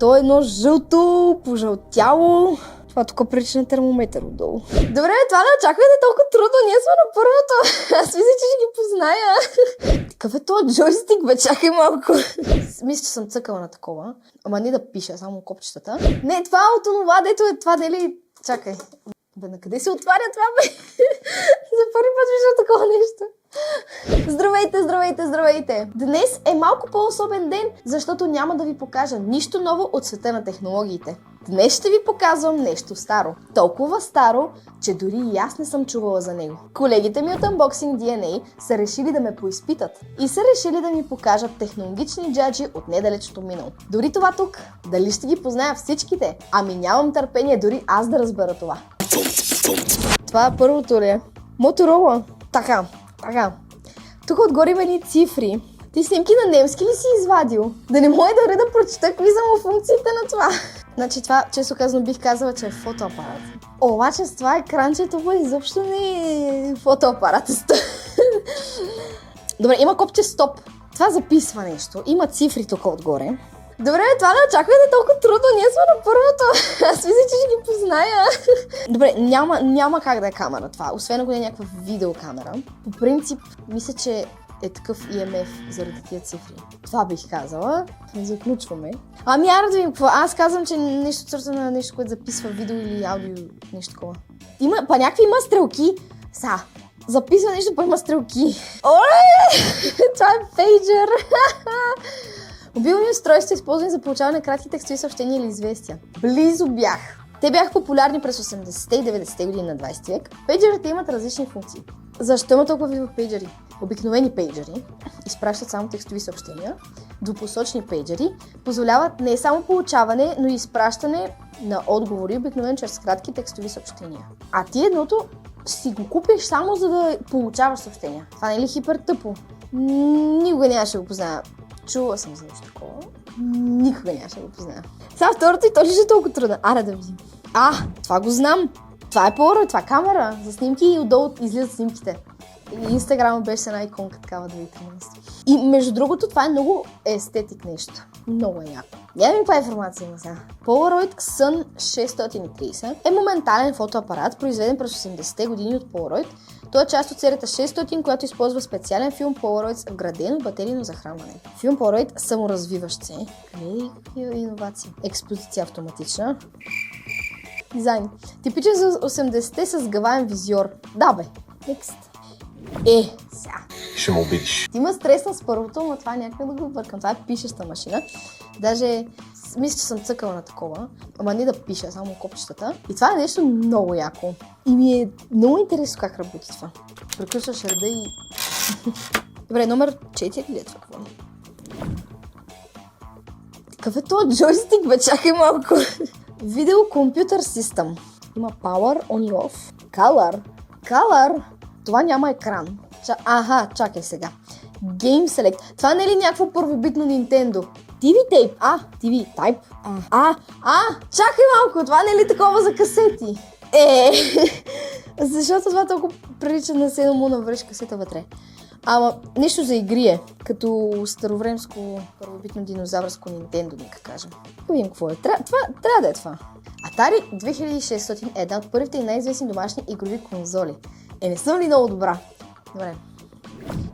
То е едно жълто, пожълтяло. Това тук прилича на термометър отдолу. Добре, това не очаквайте толкова трудно. Ние сме на първото. Аз мисля, че ще ги позная. Какъв е този джойстик, бе? Чакай малко. Мисля, че съм цъкала на такова. Ама не да пиша, само копчетата. Не, това от онова, дето е това, дали... Чакай. Бе, на къде се отваря това, бе? За първи път виждам такова нещо. Здравейте! Днес е малко по-особен ден, защото няма да ви покажа нищо ново от света на технологиите. Днес ще ви показвам нещо старо. Толкова старо, че дори и аз не съм чувала за него. Колегите ми от Unboxing DNA са решили да ме поизпитат и са решили да ми покажат технологични джаджи от недалечното минало. Дори това тук, дали ще ги позная всичките? Ами нямам търпение дори аз да разбера това. Това е първото ли? Моторола. Така. Тук отгоре има едни цифри. Ти снимки на немски ли си извадил? Да не мога дори да прочета какви са функциите на това. Значи това, често казано, бих казала, че е фотоапарат. Обаче с това екранчето изобщо не е фотоапарат. Добре, има копче стоп. Това записва нещо. Има цифри тук отгоре. Добре, това не очаквайте толкова трудно. Ние сме на първото. Аз мисля, че ще ги позная. Добре, няма как да е камера това. Освен ако не е някаква видеокамера. По принцип, мисля, че е такъв EMF заради тия цифри. Това бих казала. Заключваме. Ами ара да видим какво. Аз казвам, че нещо свързано на нещо, което записва видео или аудио, нещо такова. Някакви има стрелки. Записва нещо, па има стрелки. Оле! Това е пейджер. Мобилни устройства, използвани за получаване на кратки текстови съобщения или известия. Близо бях. Те бяха популярни през 80-те и 90-те години на 20 век. Пейджерите имат различни функции. Защо има толкова видове пейджери? Обикновени пейджери изпращат само текстови съобщения. Двупосочни пейджери позволяват не само получаване, но и изпращане на отговори, обикновено чрез кратки текстови съобщения. А ти едното си го купиш само за да получаваш съобщения. Това не е ли хипер тъпо? Никога нямаше го позная. Чула съм за нещо такова. Никога нямаше го позная. Сега второто и то ще е толкова трудно. Аре да видим. Това го знам. Това е Polaroid, това е камера за снимки и отдолу излизат снимките. И Инстаграм беше една иконка такава 2013. И между другото това е много естетик нещо. Много е яко. Няма каква информация има сега. Polaroid Xun 630 е моментален фотоапарат, произведен през 80-те години от Polaroid. Той е част от серията 600, която използва специален филм Polaroid с вградено батерийно захранване. Филм Polaroid саморазвиващ се. Иновации. Експозиция автоматична. Дизайн. Типичен за 80-те с гаваен визиор. Да бе. Next. Сега. Ще ме обидиш. Ти ма стресна с първото, но това някак да го бъркам. Това е пишеща машина. Даже мисля, че съм цъкала на такова. Ама не да пиша, само копчетата. И това е нещо много яко. И ми е много интересно как работи това. Приключваш реда и... Добре, номер 4 ли е това? Какъв е този джойстик, бе? Чакай малко. Video Computer System. Има Power, On и Off. Color. Това няма екран. Чакай сега. Game Select. Това не е ли някакво първобитно Nintendo? TV Tape. TV Type. Чакай малко. Това не е ли такова за касети? Защото това толкова прилича на седно му навръж касета вътре. Ама нещо за игри е, като старовремско първобитно динозавърско Nintendo, нека кажем. Видим какво е. Трябва да е това. Atari 2600 е една от първите и най-известни домашни игрови конзоли. Не съм ли много добра? Добре.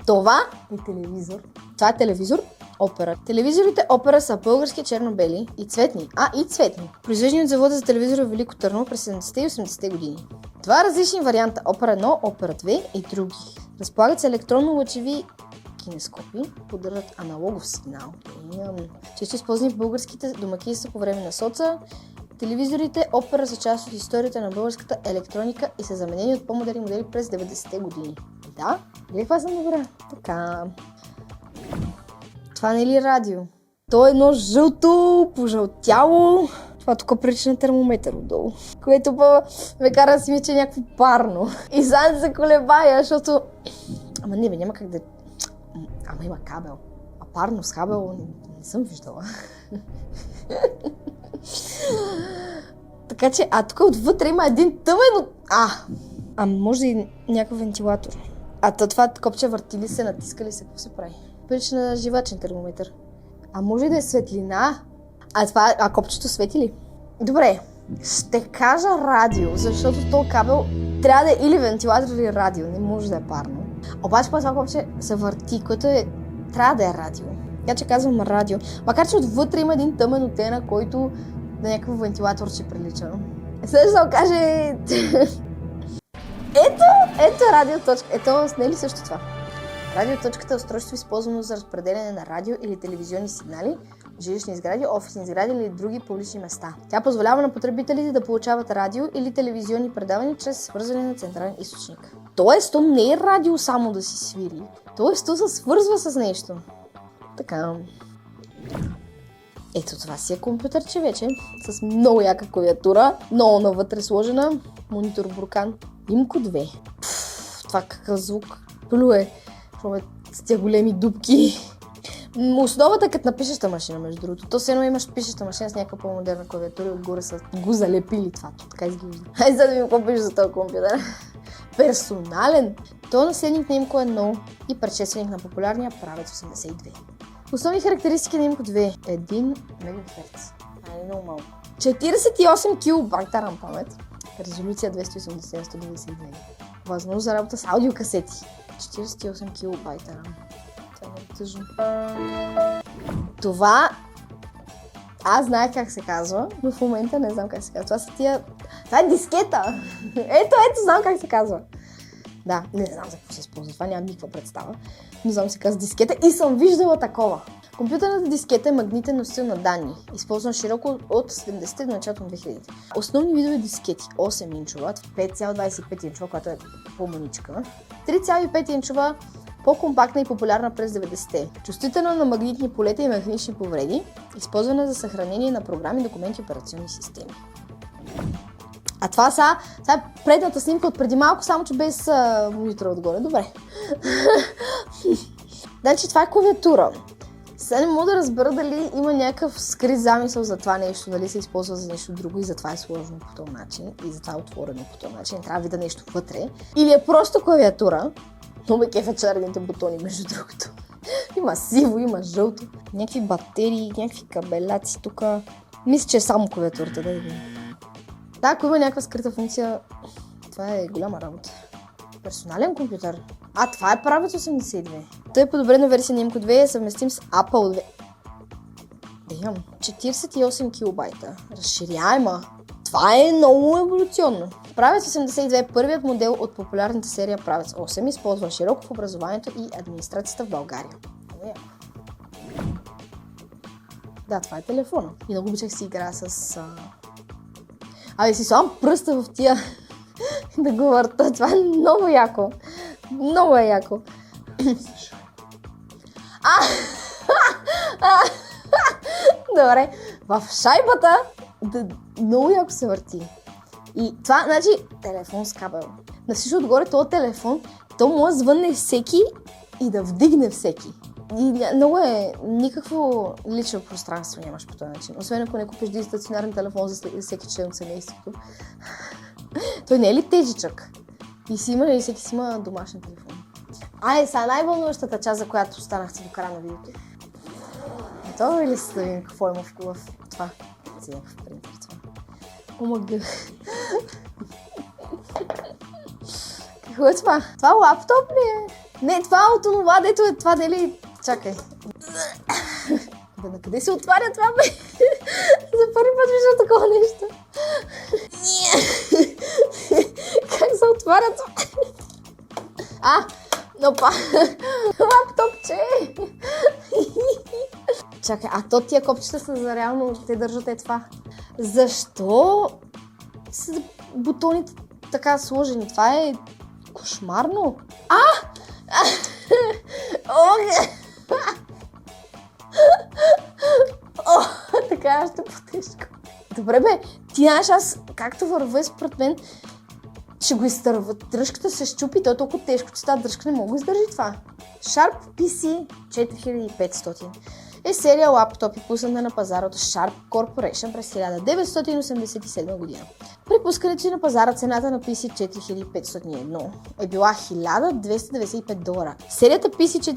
Това е телевизор. Това е телевизор Опера. Телевизорите Опера са български, черно-бели и цветни. И цветни. Произвеждани от завода за телевизора в Велико Търново през 70-те и 80-те години. Това различни варианта Опера 1, Опера 2 и други. Разполагат с електронно-лъчеви кинескопи, поддържат аналогов сигнал. Често използвани в българските домакинства по време на соца. Телевизорите Опера са част от историята на българската електроника и са заменени от по-модерни модели през 90-те години. Да? Каква съм добра? Така. Това не е ли радио? То е едно жълто, пожълтяло. Това тук прилича на термометър отдолу. Което ме кара да си мисля, че е някакво парно. И сега се колебая, защото... Ама не бе, няма как да... Ама има кабел. А парно с кабел не съм виждала. Така че, тук отвътре има един тъмен... може и някакъв вентилатор. Това копче върти ли се, натиска ли се, какво се прави? Прилича на живачен термометър. Може да е светлина? А копчето свети ли? Добре, ще кажа радио, защото този кабел трябва да е или вентилатор, или радио, не може да е парно. Обаче това копче се върти, което трябва да е радио. Така че казвам радио. Макар че отвътре има един тъмен оттенък, който на някакъв вентилатор ще прилича. Следващото да каже... Ето радиоточка. Ето, не е ли също това? Радиоточката е устройство, използвано за разпределяне на радио или телевизионни сигнали, жилищни сгради, офисни сгради или други публични места. Тя позволява на потребителите да получават радио или телевизионни предавания чрез свързване на централен източник. Тоест, то не е радио само да си свири. Тоест, то се свързва с нещо. Така. Ето това си е компютърче вече, с много яка клавиатура, много навътре сложена, монитор буркан. Имко 2. Това какъв звук. Плюе. С тия големи дупки. Основата като на пишеща машина, между другото. То все едно имаш пишеща машина с някаква по-модерна клавиатура и отгоре са го залепили това. Така изглежда. Хайде да видим какво пише за този компютър. Персонален. Той е наследник на Имко 1 и предшественик на популярния Правец 82. Основни характеристики на Имко 2. 1 МГц. Не много малко. 48 килобайта RAM памет. Резолюция 280-192. Възможност за работа с аудиокасети. 48 килобайта RAM. Това е много тъжно. Това... Аз знаех как се казва, но в момента не знам как се казва. Това са тия... Това е дискета! Ето, знам как се казва. Да, не знам за какво се използва. Това няма никаква представа. Но знам се казва дискета и съм виждала такова. Компютърната дискета е магнитен носител на данни, използван широко от 70-те до началото на 2000-те. Основни видове дискети: 8-инчова, 5,25-инчова, която е по-маничка, 3,5-инчова, по-компактна и популярна през 90-те, чувствителна на магнитни полета и механични повреди, използвана за съхранение на програми, документи и операционни системи. А това е предната снимка от преди малко, само че без монитора отгоре. Добре. Значи това е клавиатура. Сега не мога да разбера дали има някакъв скрит замисъл за това нещо, дали се използва за нещо друго и затова е сложено по този начин и затова е отворено по този начин, трябва да видя нещо вътре. Или е просто клавиатура, но ме кефа черните бутони, между другото. Има сиво, има жълто, някакви батерии, някакви кабеляци тук. Мисля, че е само клавиатурата, да видим. Да, ако има някаква скрита функция, това е голяма работа. Персонален компютър. Това е Правец 82. Той е подобрена версия на Имко 2 и е съвместим с Apple 2. 48 килобайта. Разширяема. Това е много еволюционно. Правец 82 е първият модел от популярната серия Правец 8, използван широко в образованието и администрацията в България. Да, това е телефона. И много обичах си играя с... си слагам пръста в тия да го върта. Това е много яко. Много е яко. Добре. В шайбата много яко се върти. И това, значи, телефон с кабел. На всичко отгоре този телефон, то може да звънне всеки и да вдигне всеки. И много е, никакво лично пространство нямаш по този начин. Освен ако не купиш стационарен телефон за всеки член от семейството. Той не е ли тежичък? И всеки си има домашен телефон. Сега най-вълнуващата част, за която останахте до края на видеото. Готови ли сте да видим какво има в това? Си някакъв принтер това. Омага. Какво е това? Това лаптоп ли е? Не, това е от това, дето е това, дали... Чакай. На къде се отваря това, бе? За първи път виждам такова нещо. Как се отваря това? Лаптопче! Чакай, то тия копчета са за реално, те държат това. Защо са бутоните така сложени? Това е кошмарно. Така е още по-тежко. Добре бе, ти знаеш, аз както вървя според мен, ще го изтърва. Дръжката се щупи, той е толкова тежко, че тази дръжка не мога да издържи това. Sharp PC 4500 е серия лаптопи, пусната на пазара от Sharp Corporation през 1987 година. При пускането на пазара цената на PC 4501 е била $1295. Серията PC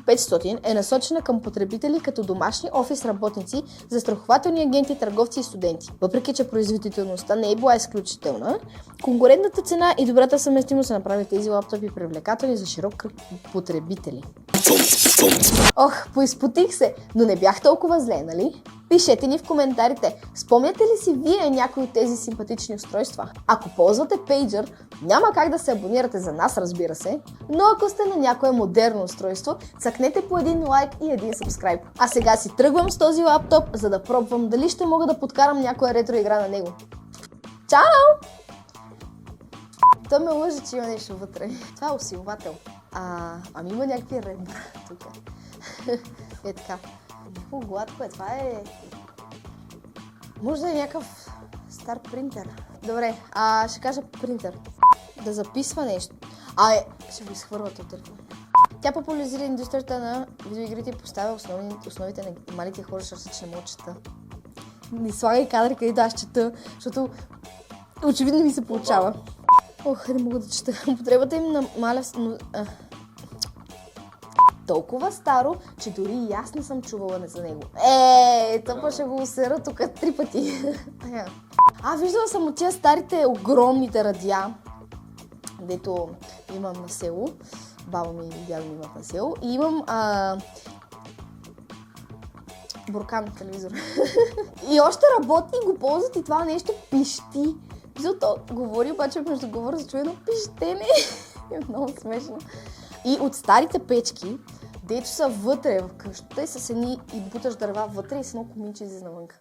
4500 е насочена към потребители като домашни офис работници, застрахователни агенти, търговци и студенти. Въпреки че производителността не е била изключителна, конкурентната цена и добрата съвместимост са направили тези лаптопи привлекателни за широк кръг потребители. Ох, поизпотих се, но не бях толкова зле, нали? Пишете ни в коментарите, спомняте ли си вие някои от тези симпатични устройства? Ако ползвате пейджър, няма как да се абонирате за нас, разбира се, но ако сте на някое модерно устройство, цъкнете по един лайк и един сабскрайб. А сега си тръгвам с този лаптоп, за да пробвам дали ще мога да подкарам някоя ретро игра на него. Чао! Той ме лъжи, че има нещо вътре. Това е усилвател. Ами има някакви ребра тук. Е така. Много гладко е. Това е... Може да е някакъв стар принтер. Добре, ще кажа принтер. Да записва нещо. Ще го изхвърлят от телефона. Тя популяризира индустрията на видеоигрите и поставя основите на малите хора, защото че не мога чета. Не слагай кадри, където аз чета, защото очевидно ми се получава. Ох, не мога да чета. Потребата им намаля... Толкова старо, че дори и аз не съм чувала за него. Тъпа ще го усера тук 3 пъти. Виждала съм от тия старите огромните радиа, дето имам на село. Баба ми и дядо ми имат на село. И имам буркан телевизор. И още работи и го ползват и това нещо пищи. Зато говори, обаче между говоря за чуено пищене. Е много смешно. И от старите печки, дето са вътре в къщата и с едни и буташ дърва вътре и с едно коминче излиза навънка.